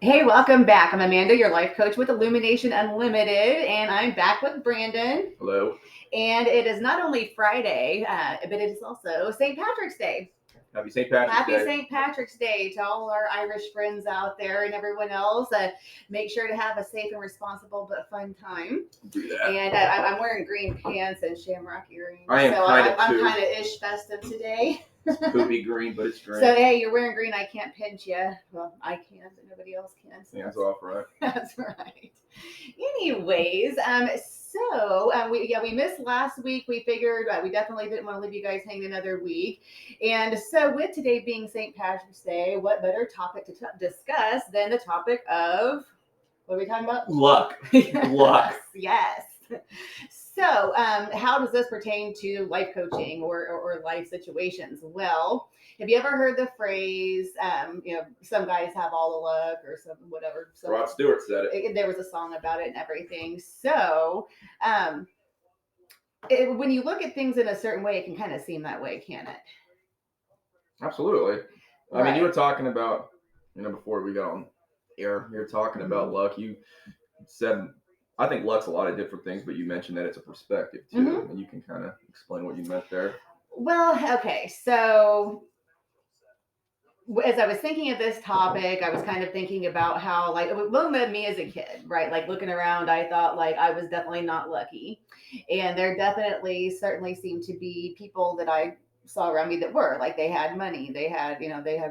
Hey, welcome back. I'm Amanda, your life coach with Illumination Unlimited, and I'm back with Brandon. Hello. And it is not only Friday, but it is also St. Patrick's Day. Happy St. Patrick's Happy Day. St. Patrick's Day to all our Irish friends out there and everyone else. Make sure to have a safe and responsible but fun time. Do that. And I'm wearing green pants and shamrock earrings. I am so kinda I'm too. kind of ish festive today. Poopy green, but it's green. So hey, you're wearing green. I can't pinch you. Well, I can, but nobody else can. So Hands off, right? that's right. Anyways, we missed last week. We figured we definitely didn't want to leave you guys hanging another week, and so with today being St. Patrick's Day, what better topic to discuss than the topic of what are we talking about? Luck. Luck. Yes. So, how does this pertain to life coaching or life situations? Well, have you ever heard the phrase, some guys have all the luck or some whatever? So Rod Stewart said it. there was a song about it and everything. So, when you look at things in a certain way, it can kind of seem that way, can it? Absolutely. I mean, Right. you were talking about, before we got on air, you were talking about luck. You said, I think luck's a lot of different things, but you mentioned that it's a perspective too, Mhm. and you can kind of explain what you meant there. Well, okay, so as I was thinking of this topic, I was kind of thinking about how, like, well, me as a kid, right? Like looking around, I thought like I was definitely not lucky, and there definitely certainly seemed to be people that I saw around me that were like they had money, they had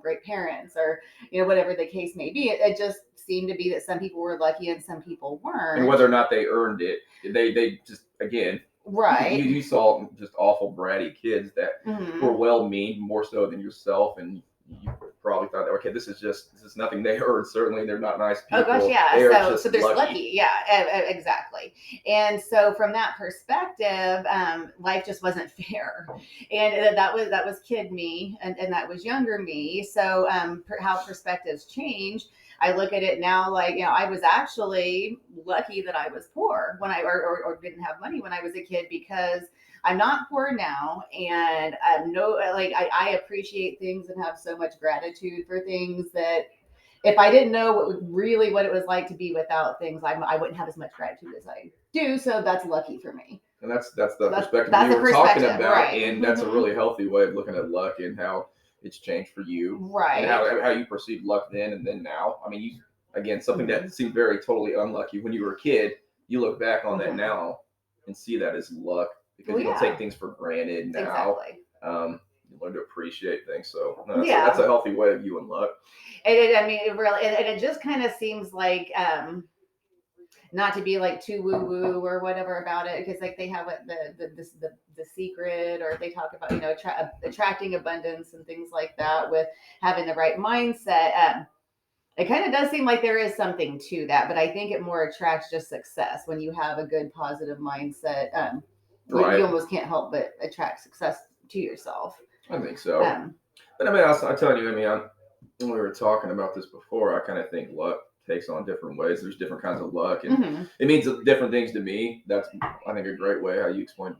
great parents, or whatever the case may be. It just seemed to be that some people were lucky and some people weren't, And whether or not they earned it, they just again. right. You saw just awful bratty kids that Mhm. were well mean more so than yourself, and you probably thought that okay, this is nothing they earned. Certainly, they're not nice people. Oh gosh, yeah. They are So just there's lucky. lucky, yeah, exactly. And so from that perspective, life just wasn't fair, and that was kid me, and that was younger me. So how perspectives change. I look at it now like I was actually lucky that I was poor when or didn't have money when I was a kid because I'm not poor now, and I'm no like I appreciate things and have so much gratitude for things that if I didn't know what it was like to be without things, I wouldn't have as much gratitude as I do. So that's lucky for me. And that's the So perspective that's we the were talking perspective, about, right? and that's a Mhm. really healthy way of looking at luck and how it's changed for you, and Right. how you perceive luck then and then now. I mean, you again something that seemed very totally unlucky when you were a kid. You look back on that Mhm. now and see that as luck because Well, you don't yeah. take things for granted now. Exactly. You learn to appreciate things. So no, Yeah. that's a healthy way of viewing luck. I mean, it really, and it just kind of seems like, not to be like too woo woo or whatever about it, because like they have what the secret, or they talk about attracting abundance and things like that with having the right mindset. It kind of does seem like there is something to that, but I think it more attracts just success when you have a good positive mindset. Right. You almost can't help but attract success to yourself. I think so. But I mean, I'm telling you, when we were talking about this before, I kind of think luck takes on different ways. There's different kinds of luck, and it means different things to me. That's, I think, a great way how you explain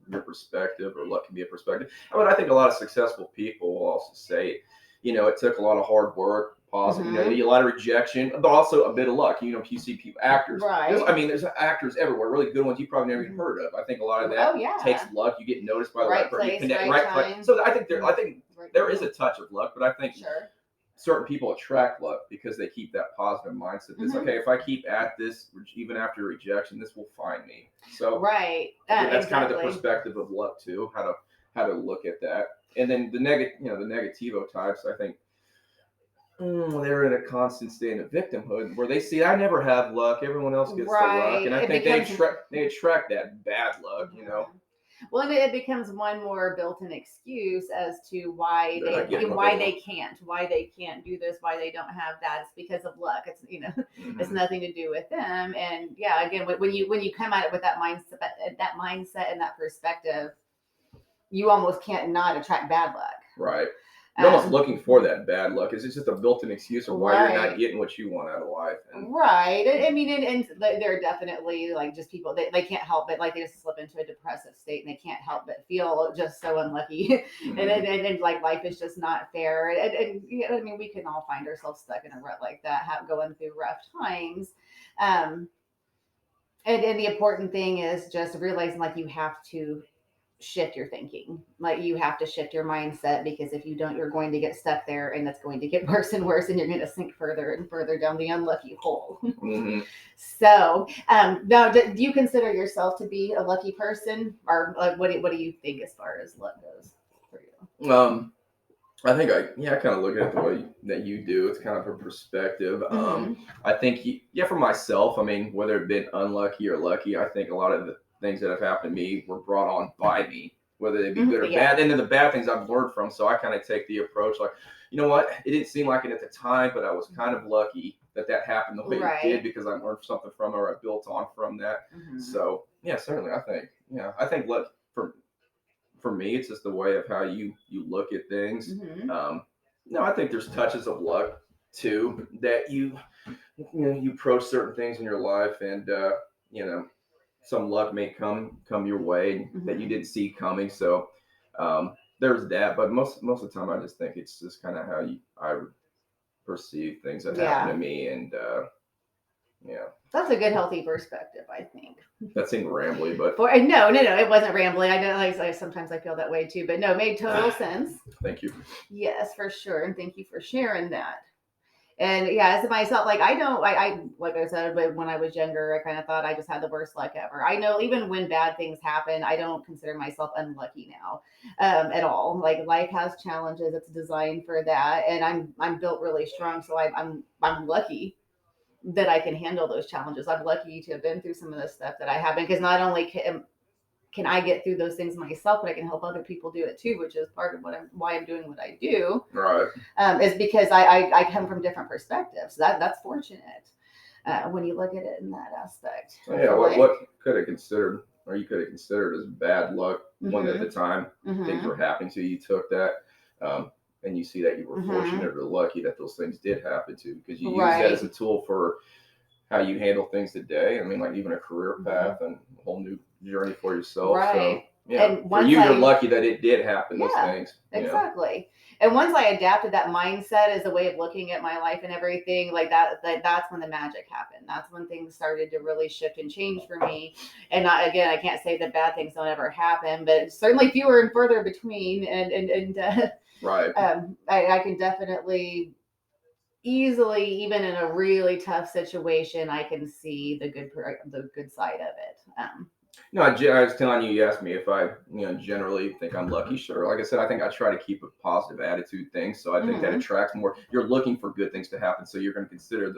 your perspective, or luck can be a perspective. I think a lot of successful people will also say, it took a lot of hard work, possibly, a lot of rejection, but also a bit of luck. If you see people, actors, Right. there's actors everywhere, really good ones you probably never even heard of. I think a lot of that takes luck. You get noticed by the right person, you connect right place. So I think there is a touch of luck, but I think certain people attract luck because they keep that positive mindset. It's okay, if I keep at this, even after rejection, this will find me. So right, that's kind of the perspective of luck too, how to look at that. And then the negativo types, I think, they're in a constant state of victimhood where they see I never have luck, everyone else gets the luck, and I think they attract that bad luck. Well, and it becomes one more built-in excuse as to why They're they can't do this, why they don't have that. It's because of luck. It's it's nothing to do with them. And yeah, again, when you come at it with that mindset and that perspective, you almost can't not attract bad luck. Right. You're almost looking for that bad luck. It's just a built-in excuse of why you're not Right. getting what you want out of life. Right. I mean, and they're definitely like just people they can't help it. Like they just slip into a depressive state and they can't help but feel just so unlucky. And like life is just not fair. And I mean, we can all find ourselves stuck in a rut like that, going through rough times. And the important thing is just realizing like you have to shift your thinking. Like you have to shift your mindset because if you don't, you're going to get stuck there and it's going to get worse and worse and you're going to sink further and further down the unlucky hole. So, now do you consider yourself to be a lucky person or like, what do you think as far as luck goes for you? I think I kind of look at it the way that you do. It's kind of a perspective. I think, for myself, I mean, whether it been unlucky or lucky, I think a lot of the things that have happened to me were brought on by me, whether they be good or bad. And then the bad things I've learned from. So I kind of take the approach like, you know what? It didn't seem like it at the time, but I was kind of lucky that happened the way it did because I learned something from it or I built on from that. So certainly I think luck for me, it's just the way of how you look at things. No, I think there's touches of luck too that you approach certain things in your life, and some luck may come your way that you didn't see coming. So there's that, but most of the time, I just think it's just kind of how I perceive things that happen to me, and that's a good healthy perspective, I think. That seemed rambly, but no, it wasn't rambly. I know, like sometimes I feel that way too, but no, it made total sense. Thank you. Yes, for sure, and thank you for sharing that. And as myself, like I like I said, but when I was younger, I kind of thought I just had the worst luck ever. I know even when bad things happen, I don't consider myself unlucky now, at all. Like life has challenges; it's designed for that, and I'm built really strong, so I'm lucky that I can handle those challenges. I'm lucky to have been through some of the stuff that I have been, because not only can I get through those things myself, but I can help other people do it too, which is part of why I'm doing what I do. Right. Is because I come from different perspectives. That's fortunate when you look at it in that aspect. What could have considered, or you could have considered as bad luck when at the time things were happening to you, you took that. And you see that you were fortunate or lucky that those things did happen to, because you use that as a tool for how you handle things today. I mean, like even a career path and a whole new journey for yourself. Right. So, and for you, you're lucky that it did happen, those things. Exactly. And once I adapted that mindset as a way of looking at my life and everything, like that's when the magic happened. That's when things started to really shift and change for me. And I can't say that bad things don't ever happen, but certainly fewer and further between. Right. I can definitely easily, even in a really tough situation, I can see the good side of it. No, I was telling you, you asked me if I, generally think I'm lucky. Sure. Like I said, I think I try to keep a positive attitude thing. So I think that attracts more. You're looking for good things to happen. So you're going to consider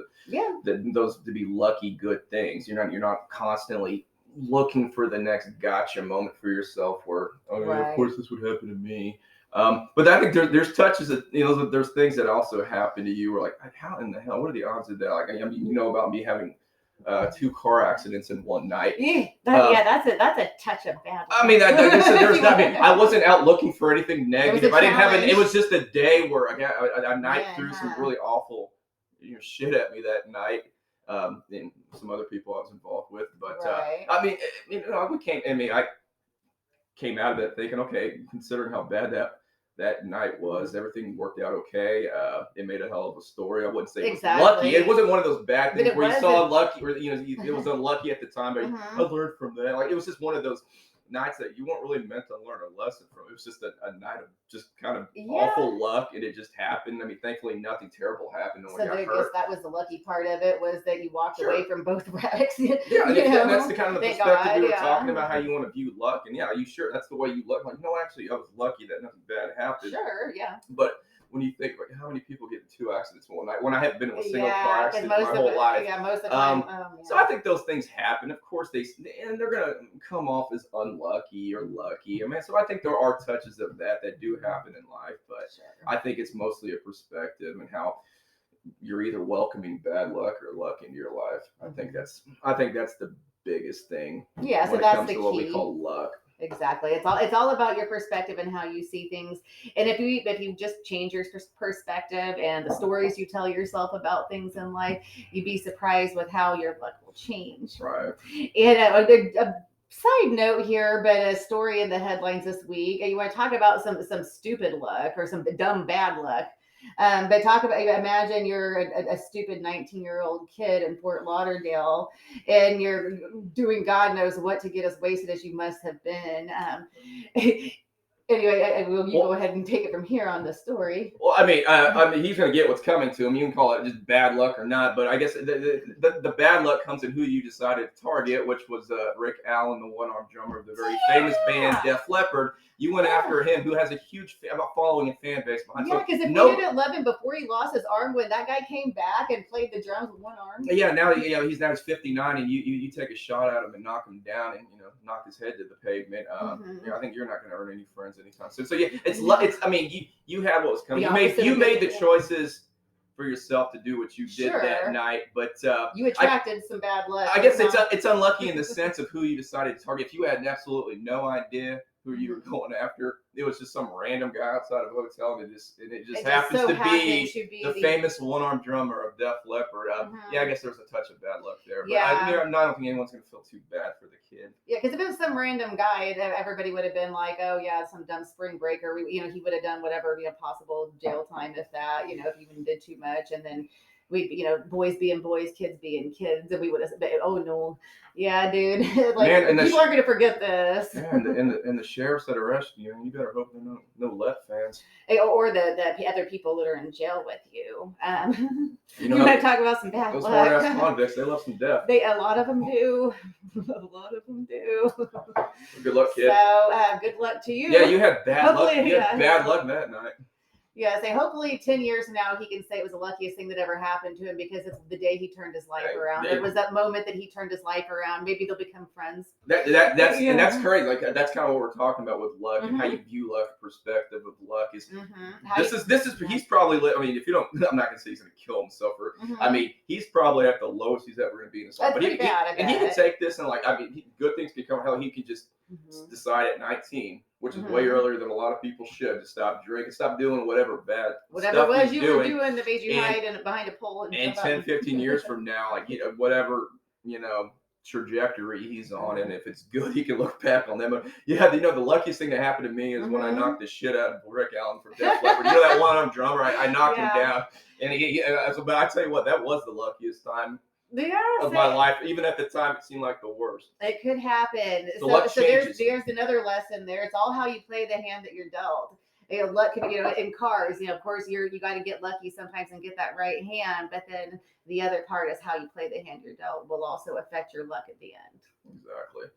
those to be lucky, good things. You're not constantly looking for the next gotcha moment for yourself where, of course this would happen to me. But I think there's touches that, there's things that also happen to you where like how in the hell, what are the odds of that? Like, I mean, about me having 2 car accidents in one night. That's a touch of bad luck. I mean, I wasn't out looking for anything negative. I didn't have it was just a day where a night threw some really awful shit at me that night. And some other people I was involved with. But I mean, I came out of it thinking, okay, considering how bad that night was, everything worked out okay. It made a hell of a story. I wouldn't say it was lucky. It wasn't one of those bad things where you saw unlucky, or it was unlucky at the time, but I learned from that. Like it was just one of those nights that you weren't really meant to learn a lesson from. It was just a night of just kind of awful luck, and it just happened. I mean, thankfully, nothing terrible happened. No one got hurt. That was the lucky part of it, was that you walked away from both wrecks. And that's the kind of the perspective we were talking about, how you want to view luck. And you sure that's the way you look. Like, no, actually, I was lucky that nothing bad happened. Sure, yeah. But when you think about how many people get in 2 accidents one night, when I haven't been in a single car accident my whole life. Yeah, most of the time. So I think those things happen. Of course, they're gonna come off as unlucky or lucky. I mean, so I think there are touches of that do happen in life, but I think it's mostly a perspective and how you're either welcoming bad luck or luck into your life. I think that's the biggest thing. Yeah, so when that's it comes the to key. What we call luck. Exactly. It's all about your perspective and how you see things. And if you just change your perspective and the stories you tell yourself about things in life, you'd be surprised with how your luck will change. Right. And a side note here, but a story in the headlines this week. You want to talk about some stupid luck or some dumb bad luck. But talk about, imagine you're a stupid 19-year-old kid in Fort Lauderdale and you're doing God knows what to get as wasted as you must have been. Anyway, will you go ahead and take it from here on the story? Well, I mean, he's going to get what's coming to him. You can call it just bad luck or not, but I guess the bad luck comes in who you decided to target, which was Rick Allen, the one-armed drummer of the very famous band Def Leppard. You went after him, who has a huge following and fan base behind. Yeah, because if you didn't love him before he lost his arm, when that guy came back and played the drums with one arm. Yeah, now he's 59, and you take a shot at him and knock him down, and knock his head to the pavement. I think you're not going to earn any friends anytime soon. So yeah, it's. I mean, you had what was coming. You made the choices for yourself to do what you did that night, but you attracted some bad luck. I guess it's unlucky in the sense of who you decided to target. If you had absolutely no idea who you were going after, it was just some random guy outside of a hotel, and it just happens to be the famous one-armed drummer of Def Leppard. Yeah, I guess there's a touch of bad luck there. But yeah. I don't think anyone's going to feel too bad for the kid. Yeah, because if it was some random guy, everybody would have been like, oh, yeah, some dumb spring breaker. He would have done whatever, possible jail time, if that, if he even did too much. And then we, boys being boys, kids being kids, and we would have said, oh no, yeah, dude, like man, people aren't gonna forget this. Yeah, and the sheriffs that arrested you, you better hope they're no left fans, or the other people that are in jail with you. You want to talk about some bad luck? Those hard-ass convicts, they love some death. A lot of them do. A lot of them do. Good luck, kid. So good luck to you. Yeah, you had bad luck. You had bad luck that night. Yeah, say hopefully 10 years from now he can say it was the luckiest thing that ever happened to him because it's the day he turned his life around. It was that moment that he turned his life around. Maybe they'll become friends. And that's crazy. Like that's kind of what we're talking about with luck and how you view luck. Perspective of luck is he's probably. I mean, if you don't, I'm not gonna say he's gonna kill himself. Or I mean, he's probably at the lowest he's ever gonna be in his life. But he can take this and good things can come. Hell, he can just decide at 19. Which is way earlier than a lot of people should, to stop drinking, stop doing whatever stuff it was you were doing that made you hide behind a pole. And 10, 15 years from now, whatever, trajectory he's on, and if it's good, he can look back on them. Yeah, the luckiest thing that happened to me is when I knocked the shit out of Rick Allen from Def Leppard. That one-armed drummer, I knocked him down. And but I tell you what, that was the luckiest time of my life. Even at the time, it seemed like the worst. It could happen. So there's another lesson there. It's all how you play the hand that you're dealt. Luck can, in cars, of course you got to get lucky sometimes and get that right hand, but then the other part is how you play the hand you're dealt will also affect your luck at the end. Exactly.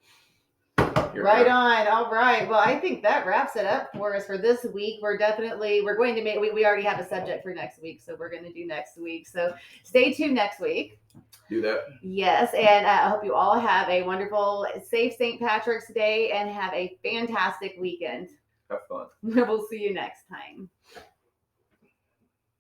Right on. All right. Well, I think that wraps it up for us for this week. We're going to make, we already have a subject for next week, so we're going to do next week. So stay tuned next week. Do that. Yes, and I hope you all have a wonderful, safe St. Patrick's Day and have a fantastic weekend. Have fun. We'll see you next time.